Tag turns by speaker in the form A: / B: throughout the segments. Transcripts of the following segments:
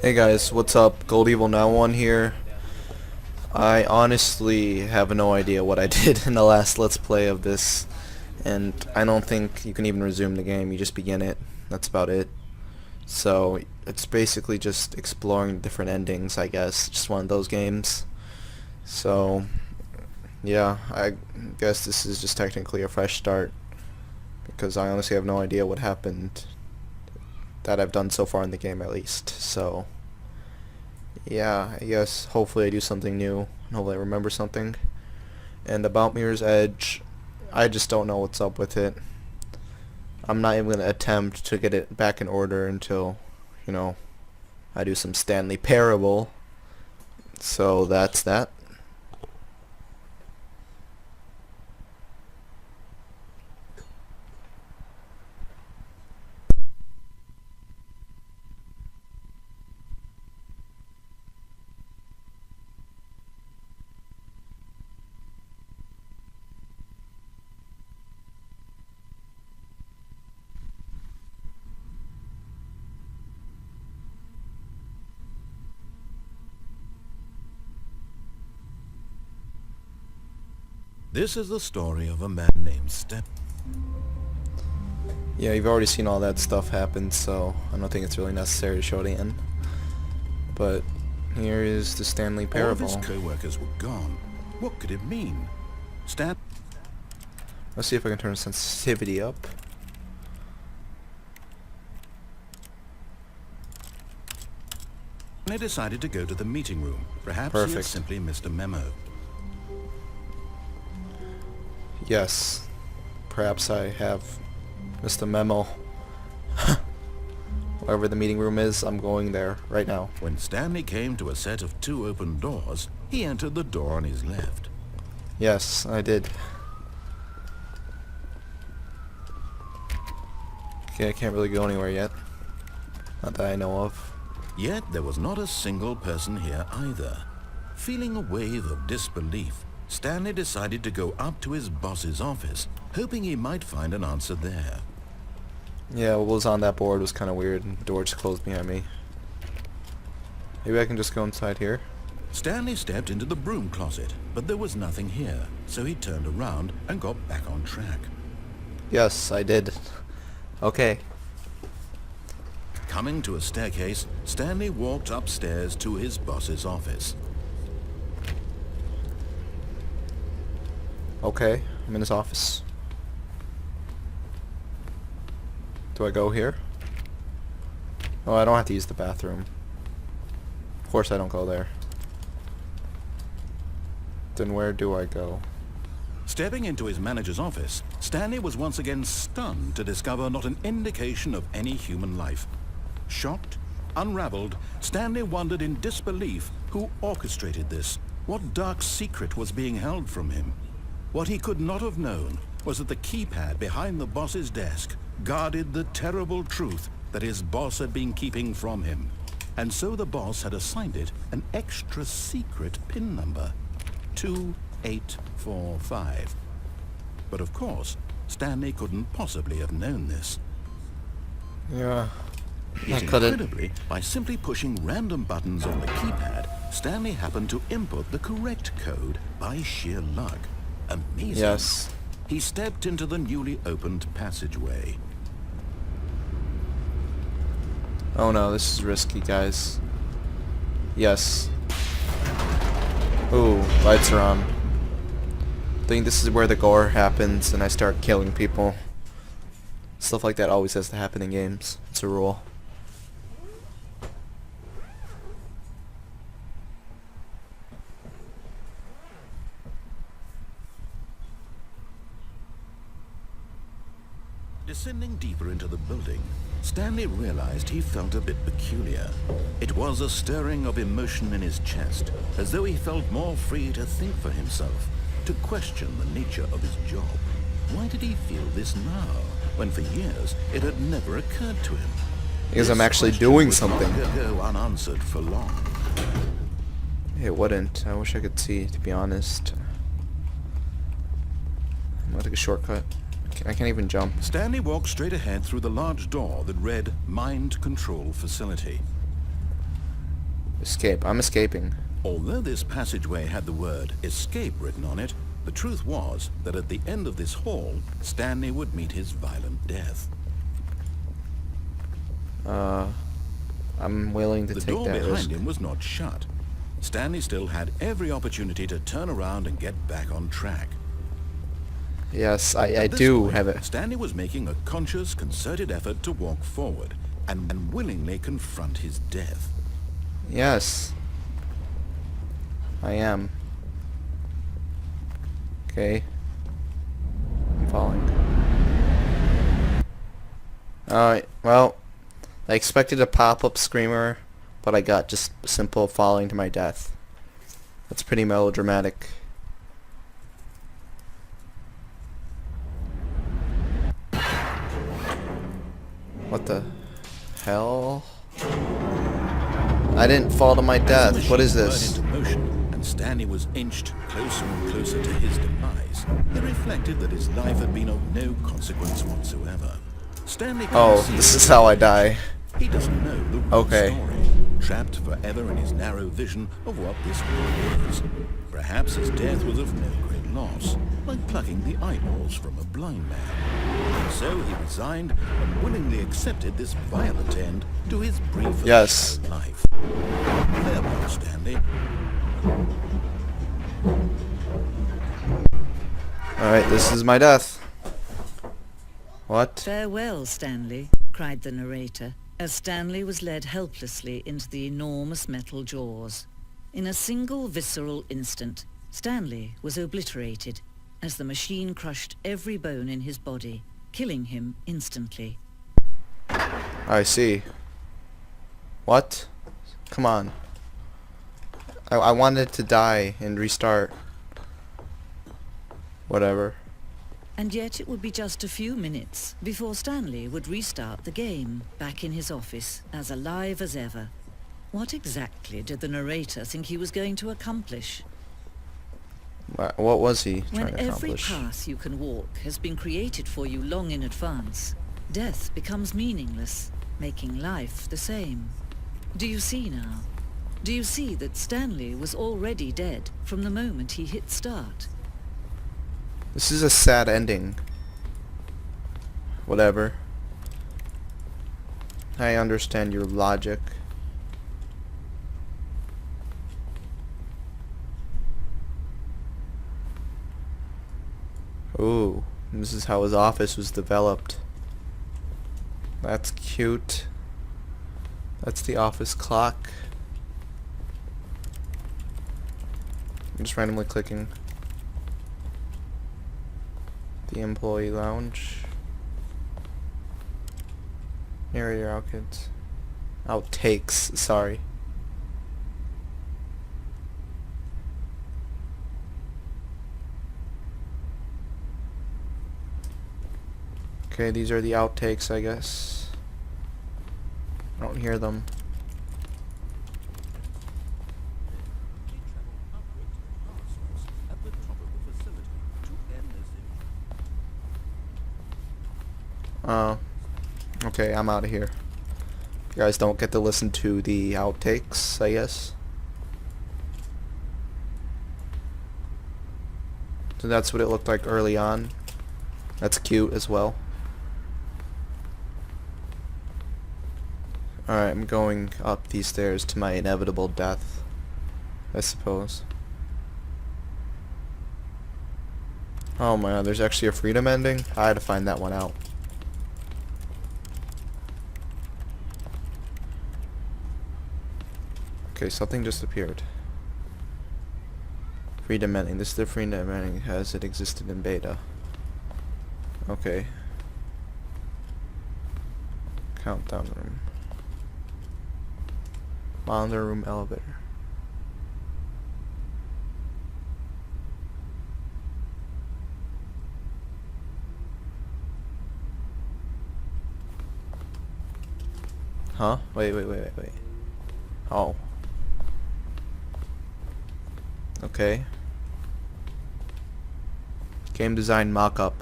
A: Hey guys, what's up? Gold Evil Now One here. I honestly have no idea what I did in the last Let's Play of this, and I don't think you can even resume the game. You just begin it. That's about it. So it's basically just exploring different endings, I guess. Just one of those games. So yeah, I guess this is just technically a fresh start because I honestly have no idea what happened that I've done so far in the game, at least. So yeah, I guess hopefully I do something new and hopefully I remember something. And about Mirror's Edge, I just don't know what's up with it. I'm not even going to attempt to get it back in order until, I do some Stanley Parable. So that's that.
B: This is the story of a man named Stanley.
A: Yeah, you've already seen all that stuff happen, so I don't think it's really necessary to show it again. But here is the Stanley
B: All
A: Parable.
B: of his co-workers were gone. What could it mean?
A: Let's see if I can turn sensitivity up.
B: Stanley decided to go to the meeting room. Perhaps he had
A: Perfect.
B: simply missed a memo.
A: Yes, perhaps I have missed a memo. Wherever the meeting room is, I'm going there right now.
B: When Stanley came to a set of two open doors, he entered the door on his left.
A: Yes, I did. Okay, I can't really go anywhere yet. Not that I know of.
B: Yet there was not a single person here either. Feeling a wave of disbelief, Stanley decided to go up to his boss's office, hoping he might find an answer there.
A: Yeah, what was on that board was kind of weird, and the door just closed behind me. Maybe I can just go inside here?
B: Stanley stepped into the broom closet, but there was nothing here, so he turned around and got back on track.
A: Yes, I did. Okay.
B: Coming to a staircase, Stanley walked upstairs to his boss's office.
A: Okay, I'm in his office. Do I go here? Oh, I don't have to use the bathroom. Of course I don't go there. Then where do I go?
B: Stepping into his manager's office, Stanley was once again stunned to discover not an indication of any human life. Shocked, unraveled, Stanley wondered in disbelief who orchestrated this. What dark secret was being held from him? What he could not have known was that the keypad behind the boss's desk guarded the terrible truth that his boss had been keeping from him. And so the boss had assigned it an extra secret PIN number, 2845. But of course, Stanley couldn't possibly have known this.
A: Yeah.
B: Yet
A: I couldn't.
B: incredibly, by simply pushing random buttons on the keypad, Stanley happened to input the correct code by sheer luck. Amazing.
A: Yes.
B: He stepped into the newly opened passageway.
A: Oh no, this is risky, guys. Yes. Ooh, lights are on. I think this is where the gore happens and I start killing people. Stuff like that always has to happen in games. It's a rule.
B: Descending deeper into the building, Stanley realized he felt a bit peculiar. It was a stirring of emotion in his chest, as though he felt more free to think for himself, to question the nature of his job. Why did he feel this now, when for years it had never occurred to him?
A: Because
B: This
A: I'm actually
B: question
A: doing
B: would
A: something.
B: not go unanswered for long.
A: It wouldn't. I wish I could see, to be honest. I'm gonna take a shortcut. I can't even jump.
B: Stanley walked straight ahead through the large door that read Mind Control Facility.
A: Escape. I'm escaping.
B: Although this passageway had the word escape written on it, the truth was that at the end of this hall, Stanley would meet his violent death.
A: I'm willing to
B: The
A: take
B: door
A: that
B: behind
A: risk.
B: him was not shut. Stanley still had every opportunity to turn around and get back on track.
A: Yes, I
B: At this
A: do
B: point,
A: have it.
B: Stanley was making a conscious, concerted effort to walk forward and willingly confront his death.
A: Yes. I am. Okay. I'm falling. Alright, well, I expected a pop-up screamer, but I got just simple falling to my death. That's pretty melodramatic. What the hell? I didn't fall to my
B: As the
A: death. What is
B: machine
A: this?
B: whirred into motion, and Stanley was inched closer and closer to his demise. It reflected that his life had been of no consequence whatsoever. Stanley couldn't
A: Oh,
B: see
A: this
B: the
A: is how I die.
B: He doesn't know the real
A: Okay.
B: story, trapped forever in his narrow vision of what this world is. Perhaps his death was of no great loss, like plucking the eyeballs from a blind man. And so he resigned and willingly accepted this violent end to his brief
A: Yes.
B: and shallow life. Farewell, Stanley.
A: Alright, this is my death. What?
C: "Farewell, Stanley," cried the narrator, as Stanley was led helplessly into the enormous metal jaws. In a single visceral instant, Stanley was obliterated as the machine crushed every bone in his body, killing him instantly.
A: I see. What? Come on. I wanted to die and restart. Whatever.
C: And yet it would be just a few minutes before Stanley would restart the game, back in his office, as alive as ever. What exactly did the narrator think he was going to accomplish?
A: What was he
C: When
A: trying to
C: every
A: accomplish?
C: path you can walk has been created for you long in advance, death becomes meaningless, making life the same. Do you see now? Do you see that Stanley was already dead from the moment he hit start?
A: This is a sad ending. Whatever. I understand your logic. Ooh, this is how his office was developed. That's cute. That's the office clock. I'm just randomly clicking. The employee lounge. Narrator outtakes, sorry. Okay, these are the outtakes, I guess. I don't hear them. Okay, I'm out of here. You guys don't get to listen to the outtakes, I guess. So that's what it looked like early on. That's cute as well. Alright, I'm going up these stairs to my inevitable death, I suppose. Oh my god, there's actually a freedom ending? I had to find that one out. Okay, something just appeared. Freedom ending. This is the freedom ending as it existed in beta. Okay. Countdown room. Monitor room elevator. Huh? Wait. Oh. Okay. Game design mock-up.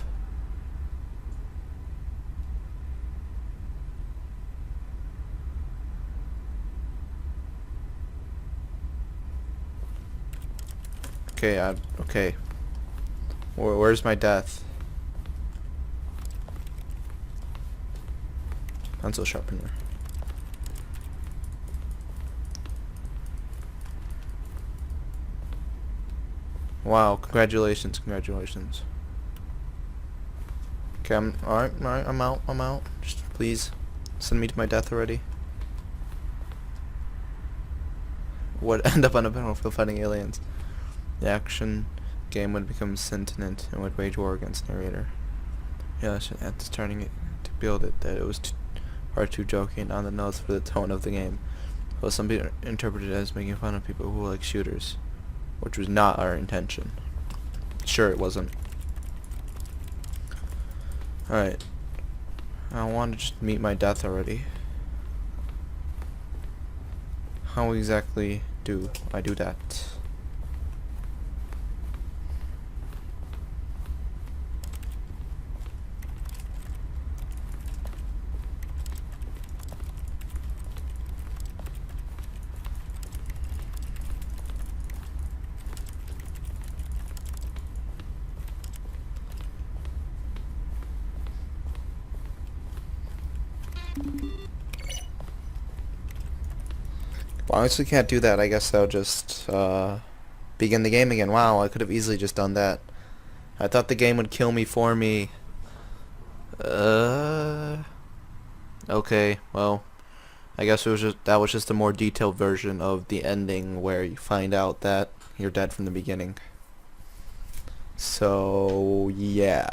A: Okay, okay. Where's my death? Pencil sharpener. Wow, congratulations, congratulations. Okay, alright, I'm out. Just please send me to my death already. Would end up on a battlefield fighting aliens. The action game would become sentient and would wage war against narrator. Yeah, at starting it to build it, that it was too joking on the nose for the tone of the game. Well, some people interpreted it as making fun of people who like shooters, which was not our intention. Sure, it wasn't. Alright. I want to just meet my death already. How exactly do I do that? Well, I honestly can't do that. I guess I'll just begin the game again. Wow, I could have easily just done that. I thought the game would kill me for me. Okay, well, I guess that was just a more detailed version of the ending where you find out that you're dead from the beginning. So, yeah.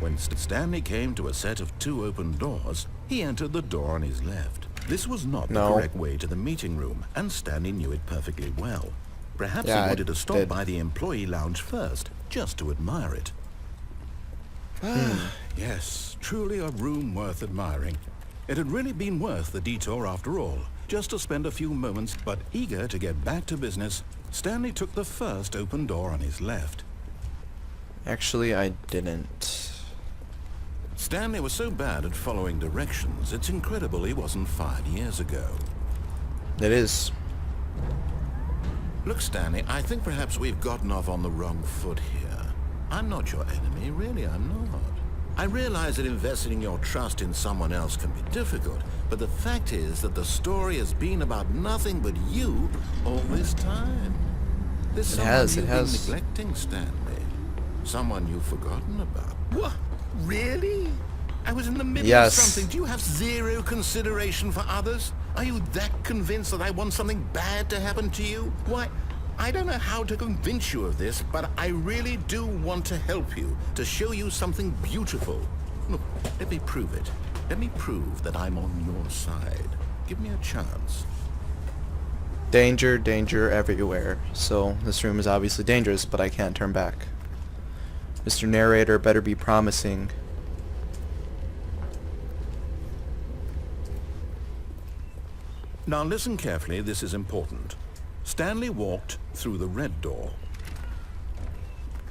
B: When Stanley came to a set of 2 open doors, he entered the door on his left. This was not the correct way to the meeting room, and Stanley knew it perfectly well. Perhaps he wanted to stop by the employee lounge first, just to admire it. Yes, truly a room worth admiring. It had really been worth the detour after all, just to spend a few moments, but eager to get back to business, Stanley took the first open door on his left.
A: Actually, I didn't.
B: Stanley was so bad at following directions, it's incredible he wasn't fired years ago.
A: It is.
B: Look, Stanley, I think perhaps we've gotten off on the wrong foot here. I'm not your enemy, really, I'm not. I realize that investing your trust in someone else can be difficult, but the fact is that the story has been about nothing but you all this time. There's someone you've been neglecting, Stanley. Someone you've forgotten about. What? Really? I was in the middle of something. Do you have zero consideration for others? Are you that convinced that I want something bad to happen to you? Why, I don't know how to convince you of this, but I really do want to help you, to show you something beautiful. Look, let me prove it. Let me prove that I'm on your side. Give me a chance.
A: Danger, danger everywhere. So this room is obviously dangerous, but I can't turn back. Mr. Narrator better be promising.
B: Now listen carefully, this is important. Stanley walked through the red door.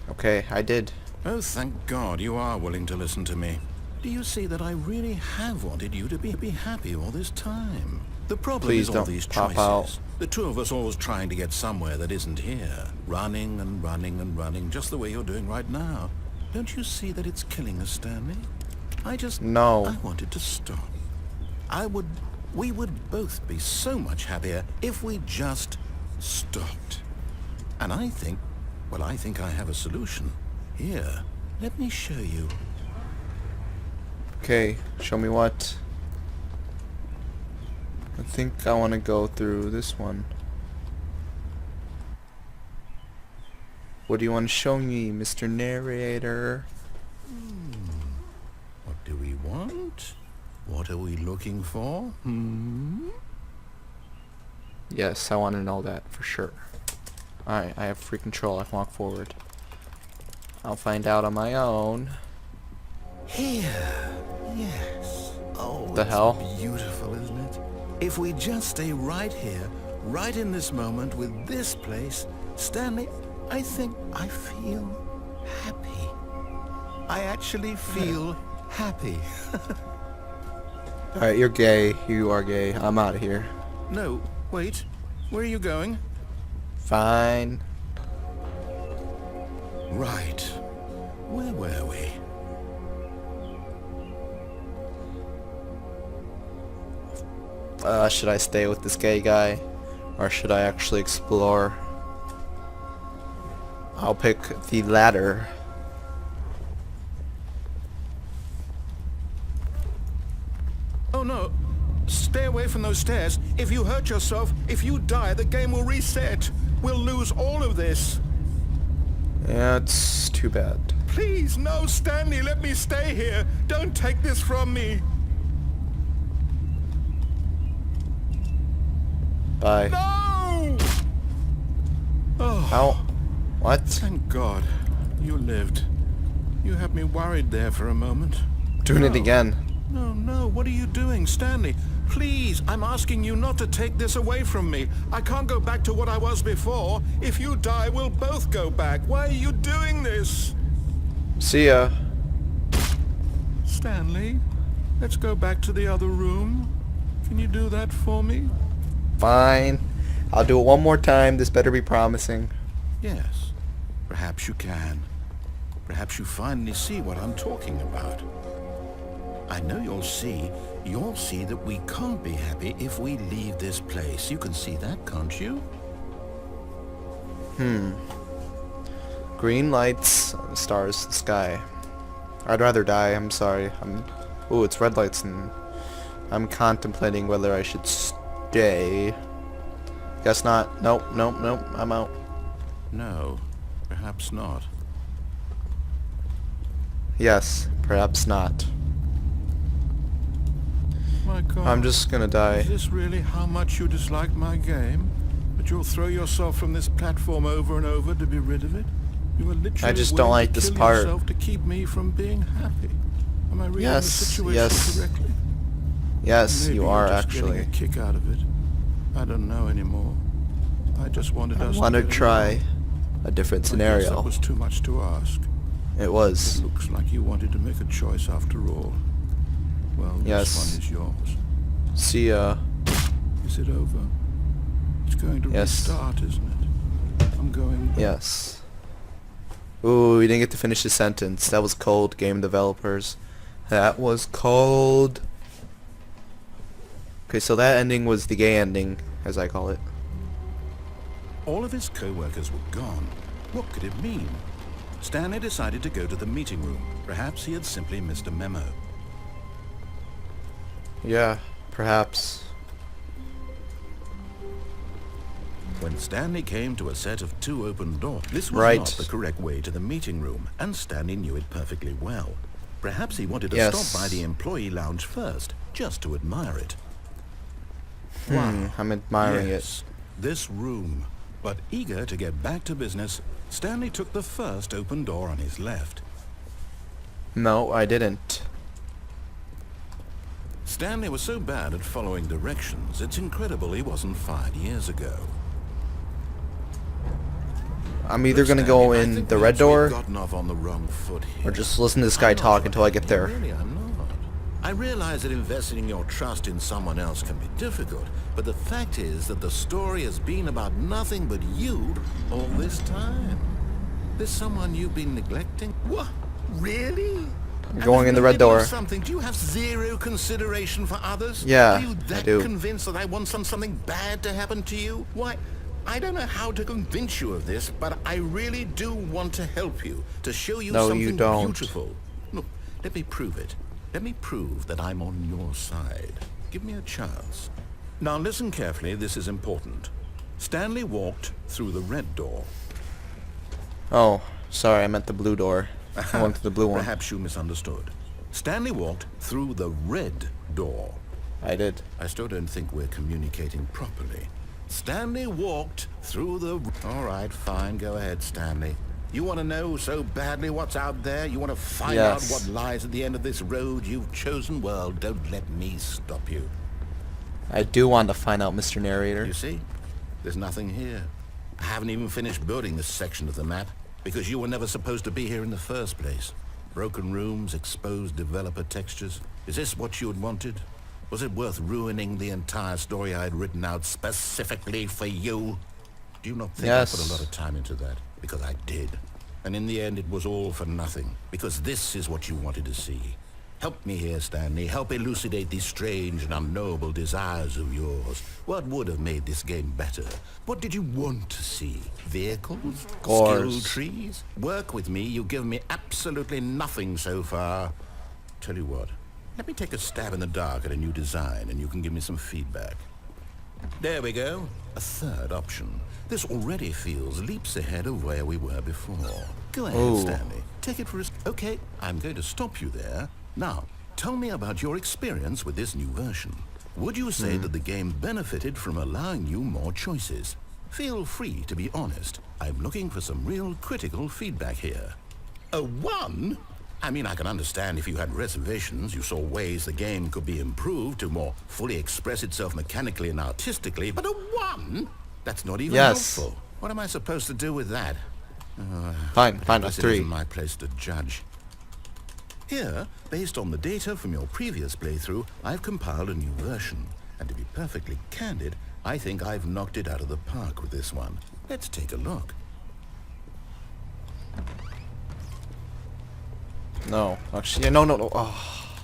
A: Okay, I did.
B: Oh, thank God you are willing to listen to me. Do you see that I really have wanted you to be happy all this time? The problem is all these choices. The 2 of us always trying to get somewhere that isn't here. Running and running and running, just the way you're doing right now. Don't you see that it's killing us, Stanley? I wanted to stop. We would both be so much happier if we just stopped. And I think I have a solution. Here, let me show you.
A: Okay, show me what? I think I want to go through this one. What do you want to show me, Mr. Narrator?
B: What do we want? What are we looking for?
A: Yes, I want to know that for sure. Alright, I have free control. I can walk forward. I'll find out on my own.
B: Here. Yes. Oh,
A: the hell?
B: Beautiful, isn't it? If we just stay right here, right in this moment with this place, Stanley, I think I feel happy. I actually feel happy.
A: Alright, you're gay. You are gay. I'm out of here.
B: No, wait. Where are you going?
A: Fine.
B: Right. Where were we?
A: Should I stay with this gay guy? Or should I actually explore? I'll pick the latter.
B: Oh no. Stay away from those stairs. If you hurt yourself, if you die, the game will reset. We'll lose all of this.
A: Yeah, it's too bad.
B: Please, no, Stanley, let me stay here. Don't take this from me.
A: Bye.
B: No! Oh,
A: Ow. What?
B: thank God. You lived. You had me worried there for a moment.
A: Doing it
B: No.
A: again.
B: No, what are you doing, Stanley? Please, I'm asking you not to take this away from me. I can't go back to what I was before. If you die, we'll both go back. Why are you doing this?
A: See ya.
B: Stanley, let's go back to the other room. Can you do that for me?
A: Fine. I'll do it one more time. This better be promising.
B: Yes, perhaps you can. Perhaps you finally see what I'm talking about. I know you'll see that we can't be happy if we leave this place. You can see that, can't you?
A: Green lights, stars, the sky. I'd rather die. I'm sorry. Ooh, it's red lights, and I'm contemplating whether I should stay. Guess not. Nope. I'm out.
B: No, perhaps not.
A: Yes, perhaps not.
B: My God.
A: I'm just gonna die.
B: Is this really how much you dislike my game? That you'll throw yourself from this platform over and over to be rid of it? You are literally
A: I just don't
B: willing
A: like
B: to
A: this
B: kill
A: part.
B: yourself to keep me from being happy. Am I reading the
A: Yes,
B: situation
A: yes.
B: correctly?
A: Yes,
B: Maybe
A: you
B: you're
A: are
B: just
A: actually.
B: getting a kick out of it. I don't know anymore. I just wanted
A: I
B: us
A: want to
B: get
A: try
B: along.
A: a different
B: I guess
A: scenario.
B: that was too much to ask.
A: It was.
B: It looks like you wanted to make a choice after all. Well,
A: Yes.
B: this one is yours.
A: See ya.
B: Is it over? It's going to
A: Yes.
B: restart, isn't it? I'm going back.
A: Yes. Ooh, we didn't get to finish the sentence. That was cold, game developers. That was cold. Okay, so that ending was the gay ending, as I call it.
B: All of his co-workers were gone. What could it mean? Stanley decided to go to the meeting room. Perhaps he had simply missed a memo.
A: Yeah, perhaps.
B: When Stanley came to a set of 2 open doors, this was
A: Right.
B: not the correct way to the meeting room, and Stanley knew it perfectly well. Perhaps he wanted to
A: Yes.
B: stop by the employee lounge first, just to admire it.
A: I'm admiring
B: Yes, this room. But eager to get back to business, Stanley took the first open door on his left.
A: it. No, I didn't.
B: Stanley was so bad at following directions, it's incredible he wasn't fired years ago.
A: I'm either
B: Look,
A: gonna
B: Stanley,
A: go
B: I
A: in
B: think
A: the red
B: perhaps we've
A: door,
B: gotten off on the wrong foot here.
A: or just listen to this guy
B: I'm not
A: talk until I get
B: fighting you,
A: there.
B: Really, I'm not. I realize that investing your trust in someone else can be difficult, but the fact is that the story has been about nothing but you all this time. There's someone you've been neglecting. What? Really?
A: I'm going in the red door.
B: Something. Do you have zero consideration for others?
A: Yeah,
B: Are you
A: I
B: that
A: do.
B: convinced that I want something bad to happen to you? Why? I don't know how to convince you of this, but I really do want to help you, to show you
A: No,
B: something
A: you don't.
B: beautiful. Look, let me prove it. Let me prove that I'm on your side. Give me a chance. Now listen carefully, this is important. Stanley walked through the red door.
A: Oh, sorry, I meant the blue door. I went to the blue one.
B: Perhaps you misunderstood. Stanley walked through the red door.
A: I did.
B: I still don't think we're communicating properly. Stanley walked through the... All right, fine, go ahead, Stanley. You want to know so badly what's out there? You want to find out
A: Yes.
B: what lies at the end of this road you've chosen? Well, don't let me stop you.
A: I do want to find out, Mr. Narrator.
B: You see? There's nothing here. I haven't even finished building this section of the map, because you were never supposed to be here in the first place. Broken rooms, exposed developer textures. Is this what you had wanted? Was it worth ruining the entire story I had written out specifically for you? Do you not think I put a lot of time into that? Because I did. And in the end, it was all for nothing. Because this is what you wanted to see. Help me here, Stanley. Help elucidate these strange and unknowable desires of yours. What would have made this game better? What did you want to see? Vehicles? Skill trees? Work with me. You've given me absolutely nothing so far. Tell you what. Let me take a stab in the dark at a new design, and you can give me some feedback. There we go. A third option. This already feels leaps ahead of where we were before. Go ahead, Stanley. Take it for a... Okay, I'm going to stop you there. Now, tell me about your experience with this new version. Would you say that the game benefited from allowing you more choices? Feel free to be honest. I'm looking for some real critical feedback here. A 1? I mean, I can understand if you had reservations, you saw ways the game could be improved to more fully express itself mechanically and artistically, but a 1? That's not even helpful. What am I supposed to do with that?
A: Fine, a 3.
B: It isn't my place to judge. Here, based on the data from your previous playthrough, I've compiled a new version. And to be perfectly candid, I think I've knocked it out of the park with this one. Let's take a look.
A: No, actually, no. Oh.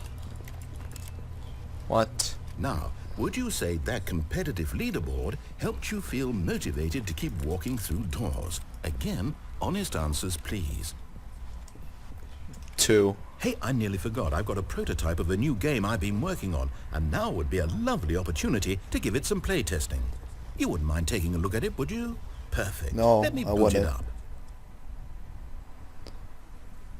A: What?
B: Now, would you say that competitive leaderboard helped you feel motivated to keep walking through doors? Again, honest answers, please.
A: 2.
B: Hey, I nearly forgot. I've got a prototype of a new game I've been working on, and now would be a lovely opportunity to give it some playtesting. You wouldn't mind taking a look at it, would you? Perfect.
A: No,
B: Let me
A: I
B: boot it
A: wouldn't.
B: up.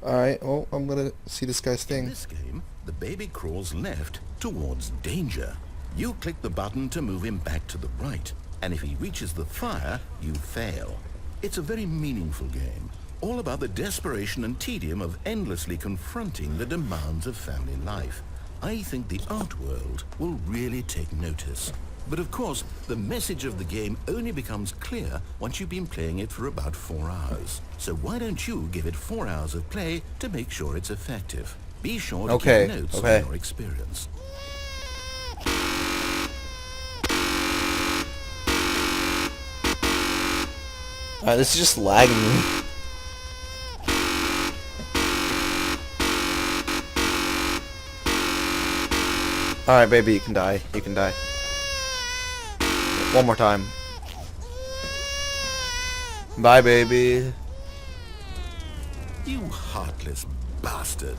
A: Alright, well, I'm gonna see this guy's thing.
B: In this game, the baby crawls left towards danger. You click the button to move him back to the right, and if he reaches the fire, you fail. It's a very meaningful game, all about the desperation and tedium of endlessly confronting the demands of family life. I think the art world will really take notice. But of course, the message of the game only becomes clear once you've been playing it for about 4 hours. So why don't you give it 4 hours of play to make sure it's effective? Be sure to keep notes on your experience.
A: Alright, this is just lagging me. Alright, baby, you can die. You can die. One more time. Bye, baby.
B: You heartless bastard.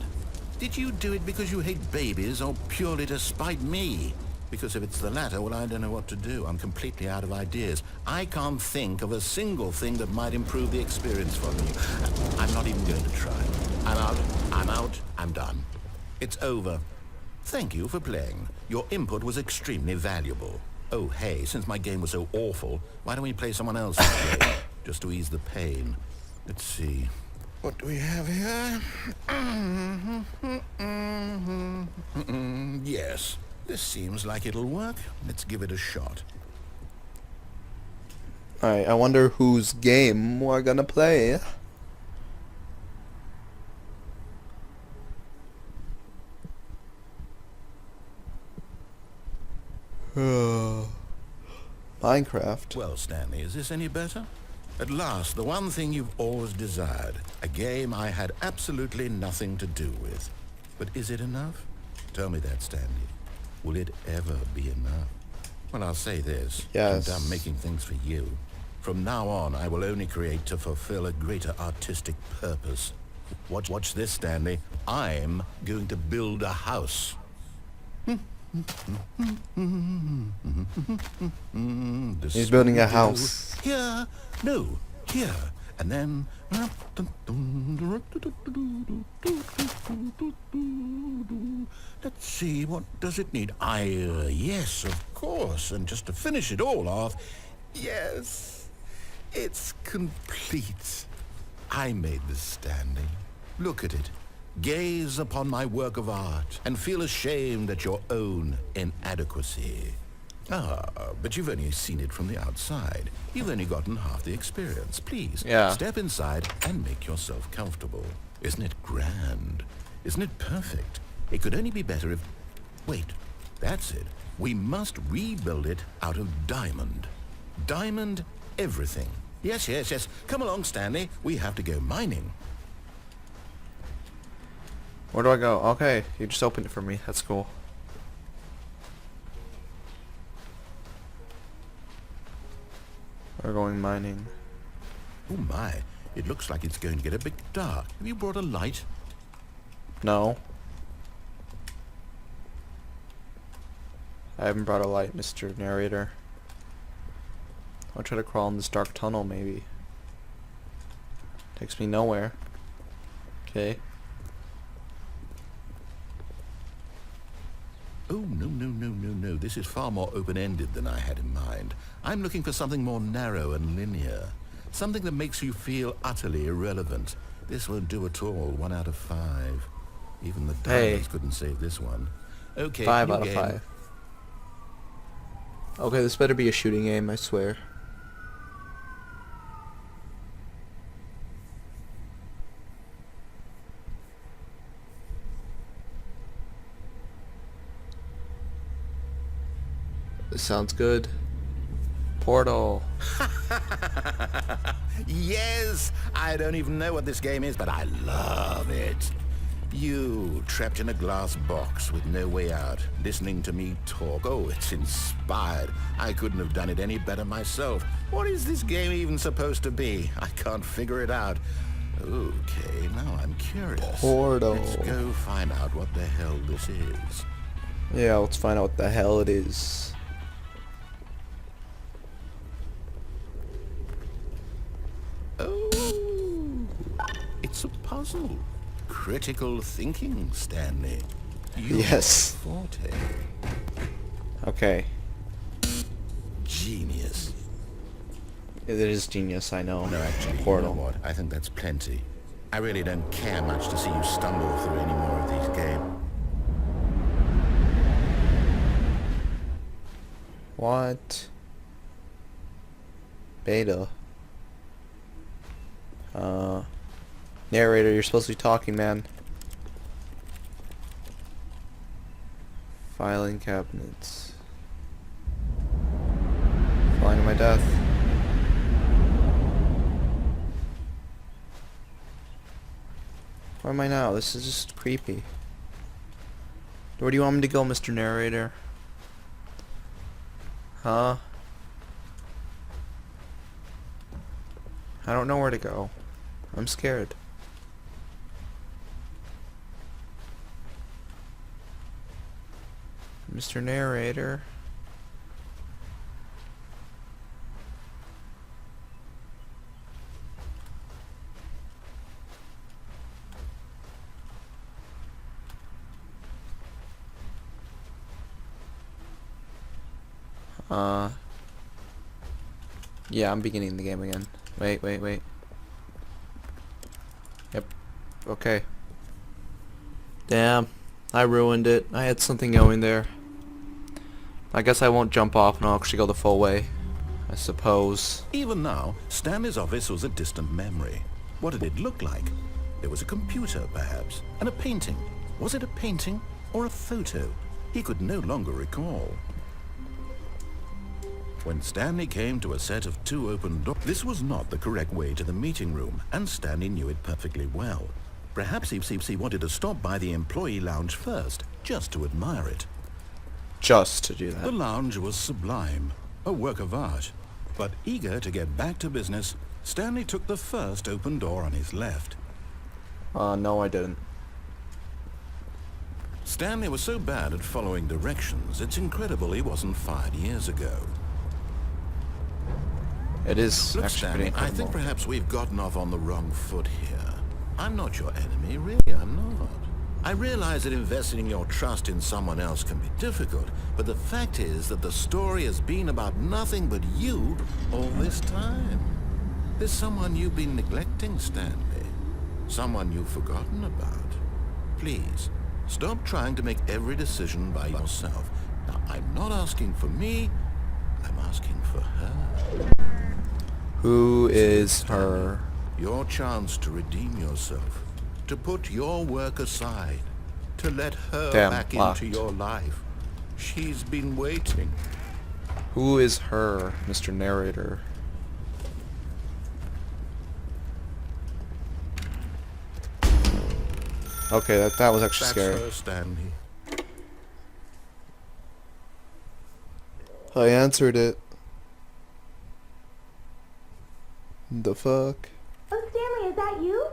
B: Did you do it because you hate babies or purely to spite me? Because if it's the latter, well, I don't know what to do. I'm completely out of ideas. I can't think of a single thing that might improve the experience for me. I'm not even going to try. I'm out. I'm done. It's over. Thank you for playing. Your input was extremely valuable. Oh, hey, since my game was so awful, why don't we play someone else's game? Just to ease the pain. Let's see. What do we have here? Yes. This seems like it'll work. Let's give it a shot.
A: Alright, I wonder whose game we're gonna play. Minecraft.
B: Well, Stanley, is this any better? At last, the one thing you've always desired. A game I had absolutely nothing to do with. But is it enough? Tell me that, Stanley. Will it ever be enough? Well, I'll say this.
A: Yes.
B: I'm done making things for you. From now on, I will only create to fulfill a greater artistic purpose. Watch this, Stanley. I'm going to build a house.
A: He's building a house.
B: Here. No, here. And then... Let's see, what does it need? Yes, of course. And just to finish it all off, yes, it's complete. I made this, Stanley. Look at it. Gaze upon my work of art and feel ashamed at your own inadequacy. But you've only seen it from the outside. You've only gotten half the experience. Please, step inside and make yourself comfortable. Isn't it grand? Isn't it perfect? It could only be better if... Wait, that's it. We must rebuild it out of diamond. Diamond everything. Yes, yes, yes. Come along, Stanley. We have to go mining.
A: Where do I go? Okay, you just opened it for me. That's cool. We're going mining.
B: Oh my, it looks like it's going to get a bit dark. Have you brought a light?
A: No. I haven't brought a light, Mr. Narrator. I'll try to crawl in this dark tunnel, maybe. Takes me nowhere. Okay.
B: Oh, no, no, no, no, no. This is far more open-ended than I had in mind. I'm looking for something more narrow and linear. Something that makes you feel utterly irrelevant. This won't do at all. 1 out of 5. Even the diamonds couldn't save this one. Okay,
A: 5
B: new
A: out of
B: game.
A: 5. Okay, this better be a shooting game, I swear. This sounds good. Portal.
B: Yes! I don't even know what this game is, but I love it. You, trapped in a glass box with no way out, listening to me talk. Oh, it's inspired. I couldn't have done it any better myself. What is this game even supposed to be? I can't figure it out. Okay, now I'm curious.
A: Portal.
B: Let's go find out what the hell this is.
A: Yeah, let's find out what the hell it is.
B: Oh, it's a puzzle. Critical thinking, Stanley.
A: Yes.
B: Forte.
A: Okay.
B: Genius.
A: It is genius, I know.
B: No, actually,
A: Portal.
B: you know what? I think that's plenty. I really don't care much to see you stumble through any more of these games.
A: What? Beta. Narrator, you're supposed to be talking, man. Filing cabinets. Flying to my death. Where am I now? This is just creepy. Where do you want me to go, Mr. Narrator? Huh? I don't know where to go. I'm scared. Mr. Narrator. Yeah, I'm beginning the game again. Wait. Yep. Okay. Damn. I ruined it. I had something going there. I guess I won't jump off and I'll actually go the full way. I suppose.
B: Even now, Stanley's office was a distant memory. What did it look like? There was a computer, perhaps, and a painting. Was it a painting or a photo? He could no longer recall. When Stanley came to a set of 2 open doors, this was not the correct way to the meeting room, and Stanley knew it perfectly well. Perhaps he wanted to stop by the employee lounge first, just to admire it.
A: Just to do that.
B: The lounge was sublime, a work of art. But eager to get back to business, Stanley took the first open door on his left.
A: No I didn't.
B: Stanley was so bad at following directions, it's incredible he wasn't fired years ago.
A: It is
B: Look,
A: actually
B: Stanley,
A: pretty
B: I
A: incredible.
B: think perhaps we've gotten off on the wrong foot here. I'm not your enemy, really, I'm not. I realize that investing your trust in someone else can be difficult, but the fact is that the story has been about nothing but you all this time. There's someone you've been neglecting, Stanley. Someone you've forgotten about. Please, stop trying to make every decision by yourself. Now, I'm not asking for me, I'm asking for her.
A: Who is her?
B: Your chance to redeem yourself. to put your work aside, to let her
A: Damn,
B: back
A: locked.
B: into your life. She's been waiting.
A: Who is her, Mr. Narrator? Okay, that was actually
B: That's
A: scary.
B: her, Stanley.
A: I answered it. The fuck?
D: Oh, Stanley, is that you?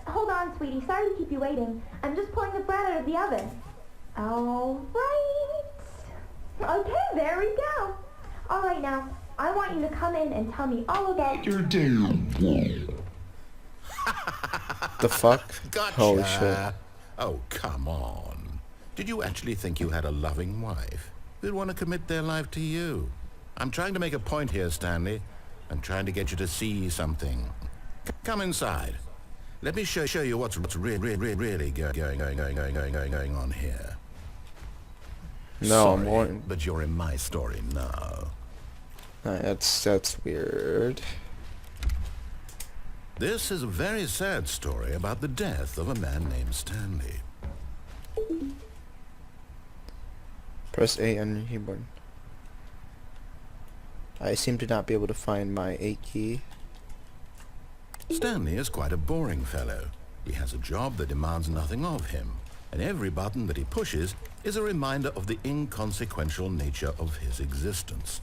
D: Hold on, sweetie. Sorry to keep you waiting. I'm just pulling the bread out of the oven. All right. Okay, there we go. All right, now, I want you to come in and tell me all about your day.
A: The fuck?
B: Gotcha.
A: Holy shit.
B: Oh, come on. Did you actually think you had a loving wife who'd want to commit their life to you? I'm trying to make a point here, Stanley. I'm trying to get you to see something. Come inside. Let me show you what's really going on here.
A: No, I'm
B: Sorry,
A: going.
B: but you're in my story now.
A: That's weird.
B: This is a very sad story about the death of a man named Stanley.
A: Press A on your keyboard. I seem to not be able to find my A key.
B: Stanley is quite a boring fellow. He has a job that demands nothing of him, and every button that he pushes is a reminder of the inconsequential nature of his existence.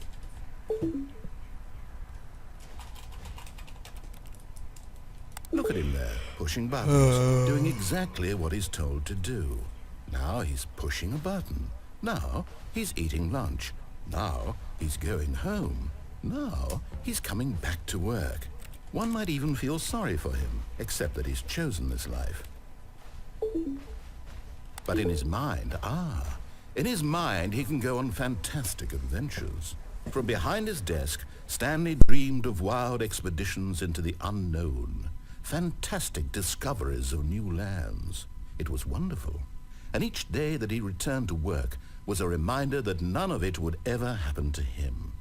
B: Look at him there, pushing buttons, doing exactly what he's told to do. Now he's pushing a button. Now he's eating lunch. Now he's going home. Now he's coming back to work. One might even feel sorry for him, except that he's chosen this life. But in his mind, in his mind he can go on fantastic adventures. From behind his desk, Stanley dreamed of wild expeditions into the unknown, fantastic discoveries of new lands. It was wonderful. And each day that he returned to work was a reminder that none of it would ever happen to him.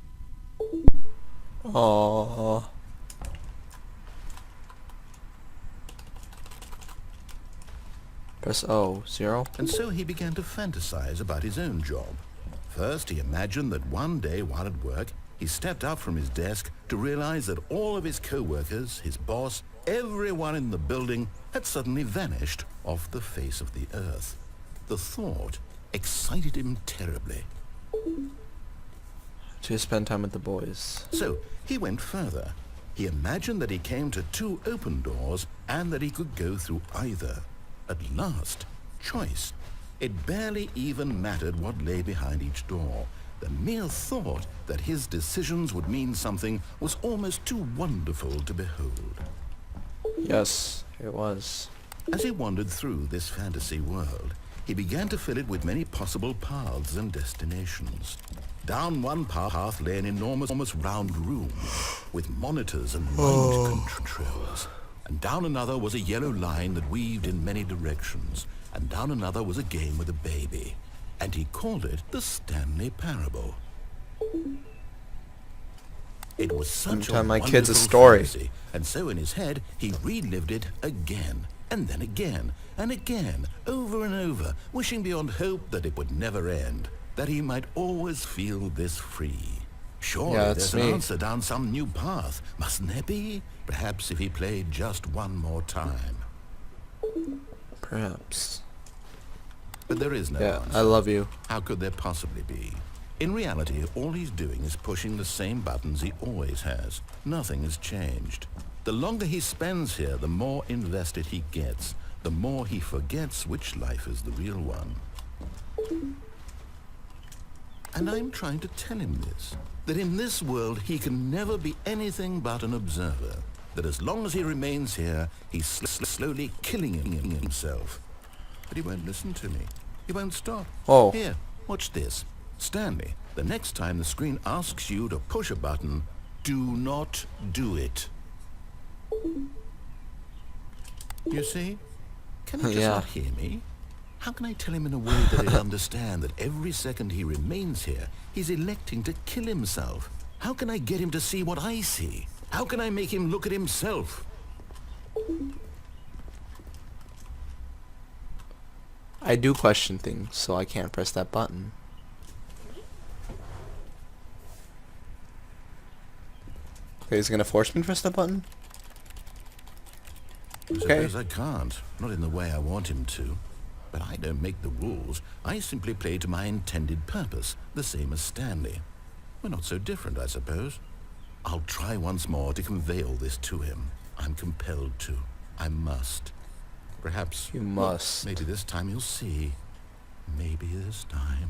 A: Aww. Press O. 0.
B: And so he began to fantasize about his own job. First, he imagined that one day while at work, he stepped up from his desk to realize that all of his co-workers, his boss, everyone in the building had suddenly vanished off the face of the earth. The thought excited him terribly.
A: To spend time with the boys.
B: So he went further. He imagined that he came to 2 open doors and that he could go through either. At last, choice. It barely even mattered what lay behind each door. The mere thought that his decisions would mean something was almost too wonderful to behold.
A: Yes, it was.
B: As he wandered through this fantasy world, he began to fill it with many possible paths and destinations. Down one path lay an enormous round room with monitors and mind controls. And down another was a yellow line that weaved in many directions. And down another was a game with a baby. And he called it the Stanley Parable. It was such
A: Tell
B: a
A: my kids a
B: wonderful
A: story.
B: fantasy, and so in his head he relived it again, and then again, and again, over and over, wishing beyond hope that it would never end, that he might always feel this free. Surely
A: Yeah,
B: there's
A: that's
B: an
A: me.
B: answer down some new path, mustn't there be? Perhaps if he played just one more time.
A: Perhaps.
B: But there is no
A: Yeah,
B: answer.
A: I love you.
B: How could there possibly be? In reality, all he's doing is pushing the same buttons he always has. Nothing has changed. The longer he spends here, the more invested he gets, the more he forgets which life is the real one. And I'm trying to tell him this, that in this world he can never be anything but an observer, that as long as he remains here, he's slowly killing himself. But he won't listen to me. He won't stop.
A: Oh.
B: Here, watch this. Stanley, the next time the screen asks you to push a button, do not do it. You see? Can he just
A: Yeah.
B: not hear me? How can I tell him in a way that he'll understand that every second he remains here, he's electing to kill himself? How can I get him to see what I see? How can I make him look at himself?
A: I do question things, so I can't press that button. Okay, is it gonna force me to press that button?
B: I suppose I can't. Not in the way I want him to. But I don't make the rules. I simply play to my intended purpose, the same as Stanley. We're not so different, I suppose. I'll try once more to convey all this to him. I'm compelled to. I must. Perhaps...
A: You must.
B: Maybe this time you'll see. Maybe this time...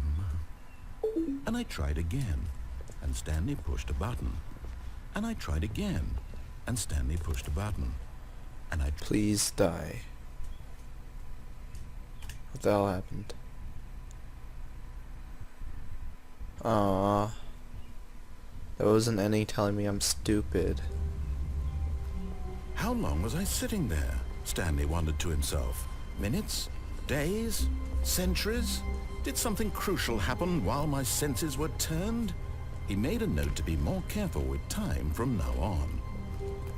B: And I tried again. And Stanley pushed a button. And I tried again. And Stanley pushed a button. And I...
A: Please die. What the hell happened? Aww. There wasn't any telling me I'm stupid.
B: How long was I sitting there? Stanley wondered to himself. Minutes? Days? Centuries? Did something crucial happen while my senses were turned? He made a note to be more careful with time from now on.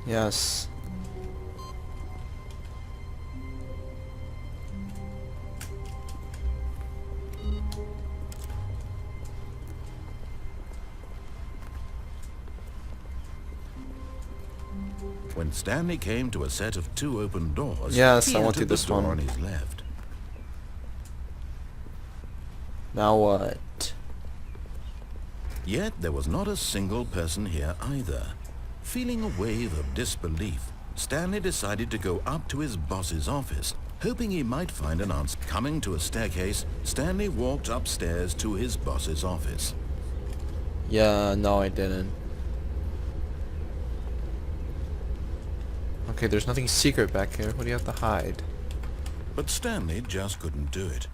A: Yes.
B: When Stanley came to a set of 2 open doors,
A: Yes,
B: he
A: I want
B: entered
A: to do
B: the
A: this
B: door
A: one.
B: on his left.
A: Now what?
B: Yet there was not a single person here either. Feeling a wave of disbelief, Stanley decided to go up to his boss's office, hoping he might find an answer. Coming to a staircase, Stanley walked upstairs to his boss's office.
A: Yeah, no I didn't. Okay, there's nothing secret back here. What do you have to hide?
B: But Stanley just couldn't do it.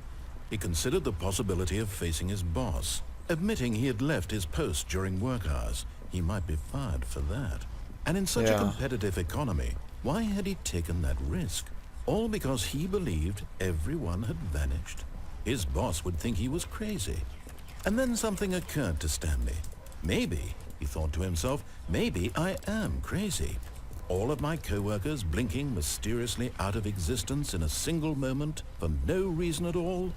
B: He considered the possibility of facing his boss. Admitting he had left his post during work hours, he might be fired for that. And in such a competitive economy, why had he taken that risk? All because he believed everyone had vanished. His boss would think he was crazy. And then something occurred to Stanley. Maybe, he thought to himself, maybe I am crazy. All of my co-workers blinking mysteriously out of existence in a single moment for no reason at all?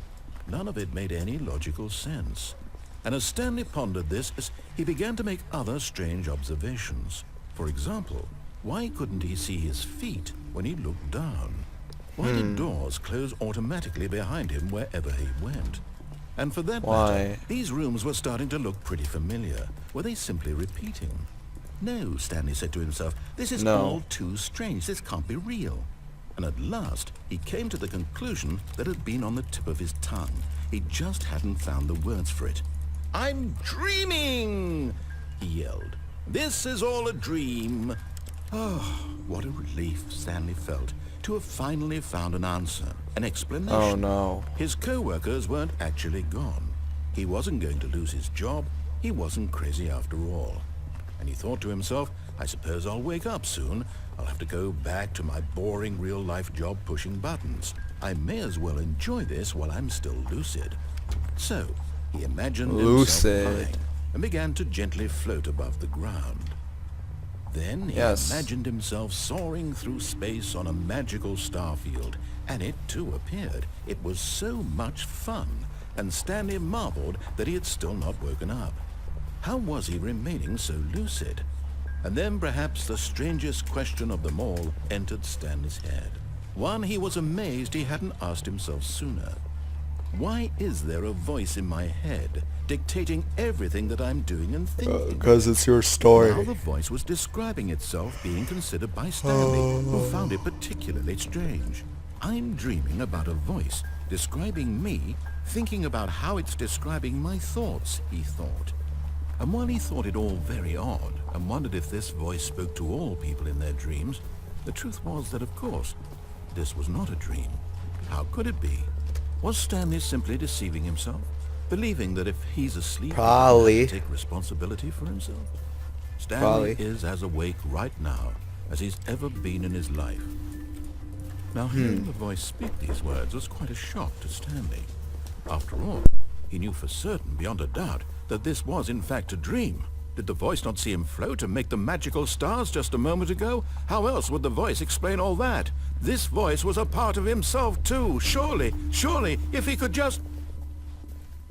B: None of it made any logical sense. And as Stanley pondered this, he began to make other strange observations. For example, why couldn't he see his feet when he looked down? Why did doors close automatically behind him wherever he went? And for that matter, these rooms were starting to look pretty familiar. Were they simply repeating? No, Stanley said to himself, this is all too strange. This can't be real. And at last, he came to the conclusion that had been on the tip of his tongue. He just hadn't found the words for it. I'm dreaming, he yelled. This is all a dream. Oh, what a relief Stanley felt to have finally found an answer, an explanation.
A: Oh no.
B: His co-workers weren't actually gone. He wasn't going to lose his job. He wasn't crazy after all. And he thought to himself, I suppose I'll wake up soon. I'll have to go back to my boring real-life job pushing buttons. I may as well enjoy this while I'm still lucid. So, he imagined himself flying and began to gently float above the ground. Then he imagined himself soaring through space on a magical starfield, and it too appeared. It was so much fun, and Stanley marveled that he had still not woken up. How was he remaining so lucid? And then perhaps the strangest question of them all entered Stanley's head. One he was amazed he hadn't asked himself sooner. Why is there a voice in my head dictating everything that I'm doing and thinking?
A: Because it's your story.
B: Now the voice was describing itself being considered by Stanley, who found it particularly strange. I'm dreaming about a voice describing me, thinking about how it's describing my thoughts, he thought. And while he thought it all very odd, and wondered if this voice spoke to all people in their dreams, the truth was that, of course, this was not a dream. How could it be? Was Stanley simply deceiving himself, believing that if he's asleep, he doesn't have to take responsibility for himself? Stanley is as awake right now as he's ever been in his life. Now, hearing the voice speak these words was quite a shock to Stanley. After all, he knew for certain, beyond a doubt, that this was in fact a dream. Did the voice not see him float and make the magical stars just a moment ago? How else would the voice explain all that? This voice was a part of himself too. Surely, if he could just...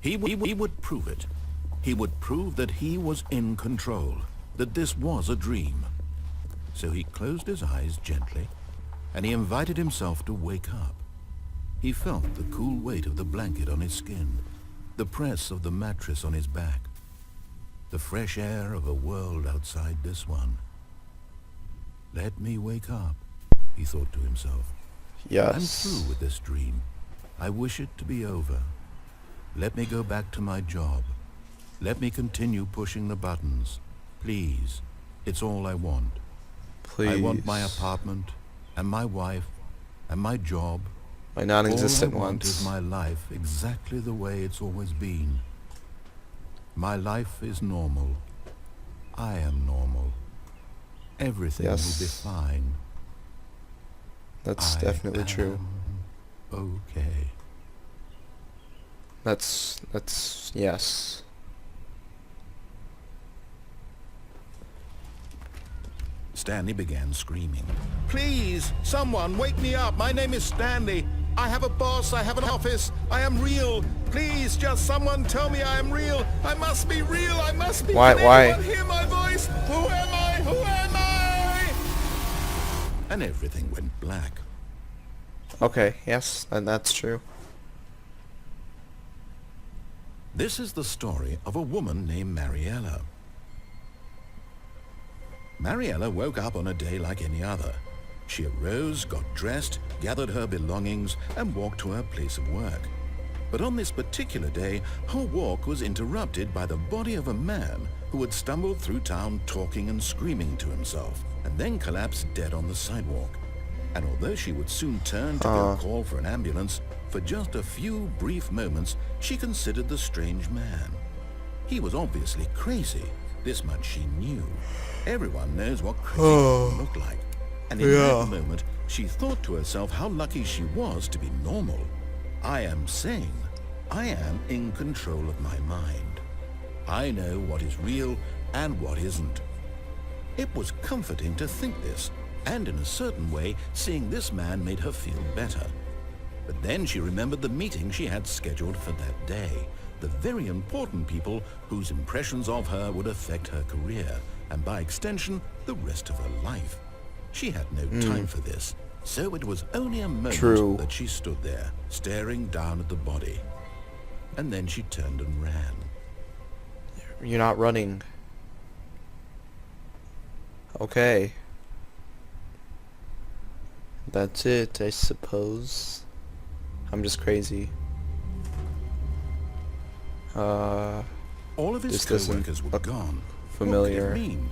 B: He would prove it. He would prove that he was in control, that this was a dream. So he closed his eyes gently, and he invited himself to wake up. He felt the cool weight of the blanket on his skin, the press of the mattress on his back, the fresh air of a world outside this one. Let me wake up, he thought to himself.
A: Yes.
B: I'm through with this dream. I wish it to be over. Let me go back to my job. Let me continue pushing the buttons. Please. It's all I want.
A: Please.
B: I want my apartment, and my wife, and my job.
A: My non-existent
B: All I want
A: ones.
B: is my life exactly the way it's always been. My life is normal. I am normal. Everything will be
A: Yes.
B: fine.
A: That's
B: I
A: definitely true.
B: am okay.
A: That's yes.
B: Stanley began screaming. Please, someone, wake me up. My name is Stanley. I have a boss. I have an office. I am real. Please, just someone tell me I am real. I must be real. I must be.
A: Why-
B: Can
A: why?
B: anyone hear my voice? Who am I? Who am I? And everything went black.
A: Okay, yes, and that's true.
B: This is the story of a woman named Mariella. Mariella woke up on a day like any other. She arose, got dressed, gathered her belongings, and walked to her place of work. But on this particular day, her walk was interrupted by the body of a man who had stumbled through town talking and screaming to himself, and then collapsed dead on the sidewalk. And although she would soon turn to go call for an ambulance, for just a few brief moments, she considered the strange man. He was obviously crazy. This much she knew. Everyone knows what crazy people look like. And in that moment, she thought to herself how lucky she was to be normal. I am sane. I am in control of my mind. I know what is real and what isn't. It was comforting to think this, and in a certain way, seeing this man made her feel better. But then she remembered the meeting she had scheduled for that day. The very important people whose impressions of her would affect her career, and by extension, the rest of her life. She had no time for this, so it was only a moment that she stood there, staring down at the body. And then she turned and ran.
A: You're not running. Okay. That's it, I suppose. I'm just crazy.
B: All of his
A: This doesn't
B: co-workers were
A: look
B: gone.
A: familiar.
B: What could it mean?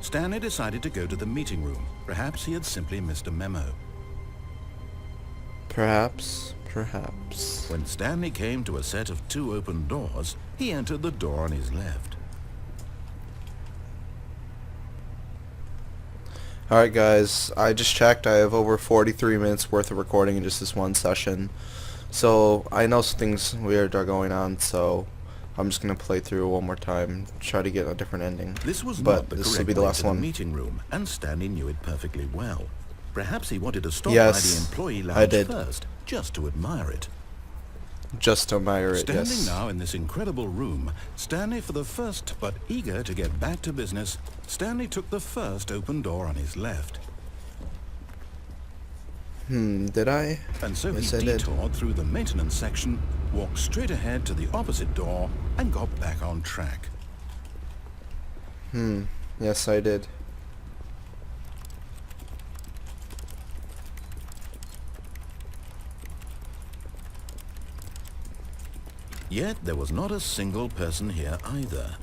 B: Stanley decided to go to the meeting room. Perhaps he had simply missed a memo.
A: Perhaps.
B: When Stanley came to a set of 2 open doors, he entered the door on his left.
A: Alright guys, I just checked. I have over 43 minutes worth of recording in just this one session. So, I know some things weird are going on, so I'm just going to play through one more time, try to get a different ending.
B: This was
A: But
B: not the
A: this will
B: correct
A: be the
B: way
A: last
B: to
A: one.
B: the meeting room, and Stanley knew it perfectly well. Perhaps he wanted to stop by
A: Yes,
B: the employee
A: I
B: lounge
A: did.
B: first, just to admire it.
A: Just to admire it,
B: Standing
A: yes.
B: now in this incredible room, Stanley, for the first, but eager to get back to business, Stanley took the first open door on his left.
A: Did I?
B: And so
A: Yes,
B: he
A: I did.
B: detoured through the maintenance section, walked straight ahead to the opposite door, and got back on track.
A: Yes, I did.
B: Yet there was not a single person here either.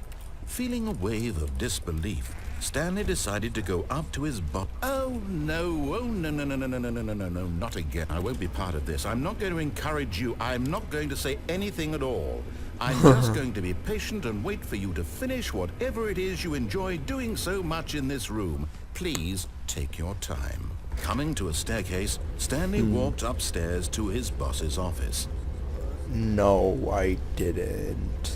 B: Feeling a wave of disbelief, Stanley decided to go up to his bot. Oh no, no, not again. I won't be part of this. I'm not going to encourage you. I'm not going to say anything at all. I'm just going to be patient and wait for you to finish whatever it is you enjoy doing so much in this room. Please take your time. Coming to a staircase, Stanley walked upstairs to his boss's office.
A: No, I didn't.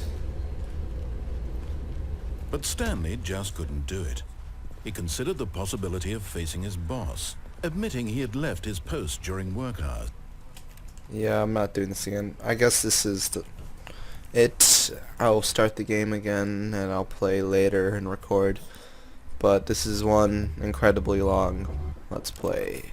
B: But Stanley just couldn't do it. He considered the possibility of facing his boss, admitting he had left his post during work hours.
A: Yeah, I'm not doing this again. I guess this is it. I'll start the game again and I'll play later and record. But this is one incredibly long Let's Play.